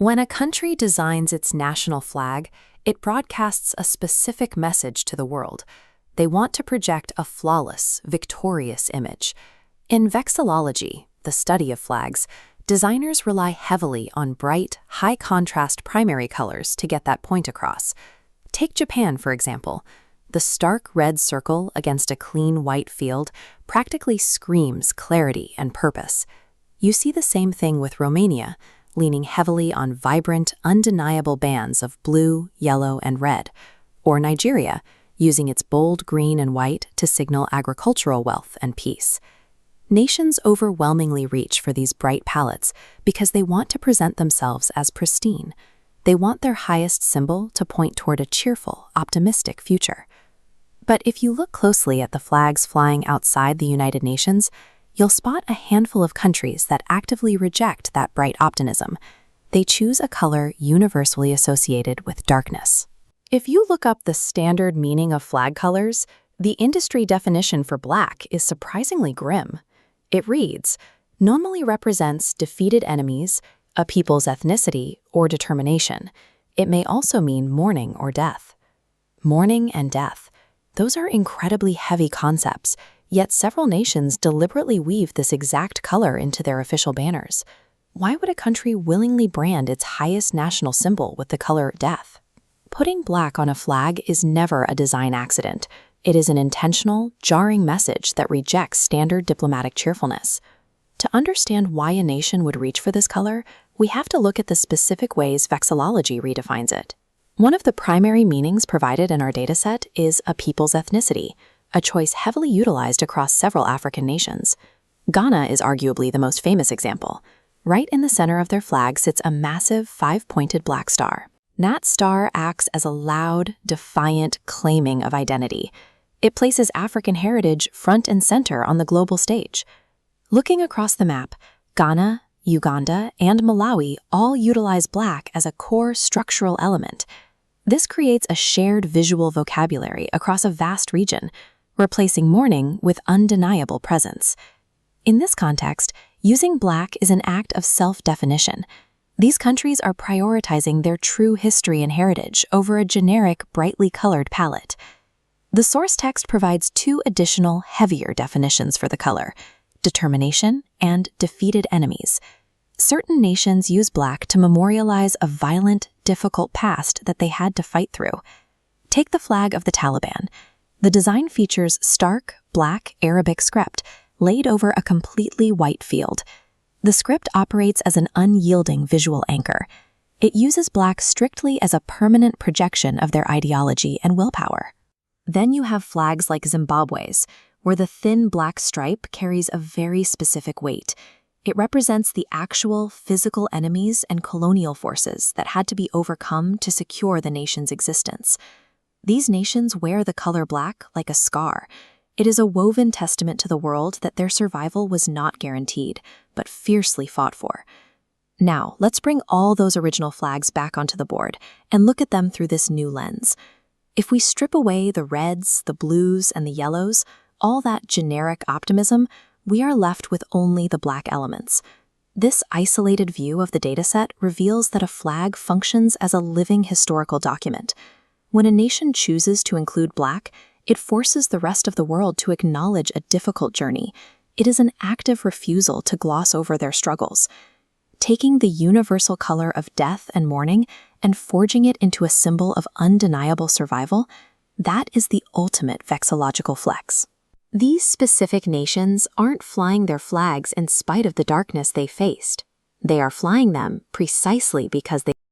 When a country designs its national flag, it broadcasts a specific message to the world. They want to project a flawless, victorious image. In vexillology, the study of flags, designers rely heavily on bright, high-contrast primary colors to get that point across. Take Japan, for example. The stark red circle against a clean white field practically screams clarity and purpose. You see the same thing with Romania, leaning heavily on vibrant, undeniable bands of blue, yellow, and red, or Nigeria, using its bold green and white to signal agricultural wealth and peace. Nations overwhelmingly reach for these bright palettes because they want to present themselves as pristine. They want their highest symbol to point toward a cheerful, optimistic future. But if you look closely at the flags flying outside the United Nations, you'll spot a handful of countries that actively reject that bright optimism. They choose a color universally associated with darkness. If you look up the standard meaning of flag colors, the industry definition for black is surprisingly grim. It reads, normally represents defeated enemies, a people's ethnicity, or determination. It may also mean mourning or death. Mourning and death. Those are incredibly heavy concepts, yet several nations deliberately weave this exact color into their official banners. Why would a country willingly brand its highest national symbol with the color death? Putting black on a flag is never a design accident. It is an intentional, jarring message that rejects standard diplomatic cheerfulness. To understand why a nation would reach for this color, we have to look at the specific ways vexillology redefines it. One of the primary meanings provided in our dataset is a people's ethnicity, a choice heavily utilized across several African nations. Ghana is arguably the most famous example. Right in the center of their flag sits a massive five-pointed black star. That star acts as a loud, defiant claiming of identity. It places African heritage front and center on the global stage. Looking across the map, Ghana, Uganda, and Malawi all utilize black as a core structural element. This creates a shared visual vocabulary across a vast region, replacing mourning with undeniable presence. In this context, using black is an act of self-definition. These countries are prioritizing their true history and heritage over a generic, brightly colored palette. The source text provides two additional, heavier definitions for the color: determination and defeated enemies. Certain nations use black to memorialize a violent, difficult past that they had to fight through. Take the flag of the Taliban. The design features stark, black Arabic script laid over a completely white field. The script operates as an unyielding visual anchor. It uses black strictly as a permanent projection of their ideology and willpower. Then you have flags like Zimbabwe's, where the thin black stripe carries a very specific weight. It represents the actual physical enemies and colonial forces that had to be overcome to secure the nation's existence. These nations wear the color black like a scar. It is a woven testament to the world that their survival was not guaranteed, but fiercely fought for. Now, let's bring all those original flags back onto the board and look at them through this new lens. If we strip away the reds, the blues, and the yellows, all that generic optimism, we are left with only the black elements. This isolated view of the dataset reveals that a flag functions as a living historical document. When a nation chooses to include black, it forces the rest of the world to acknowledge a difficult journey. It is an active refusal to gloss over their struggles. Taking the universal color of death and mourning and forging it into a symbol of undeniable survival, that is the ultimate vexillological flex. These specific nations aren't flying their flags in spite of the darkness they faced. They are flying them precisely because they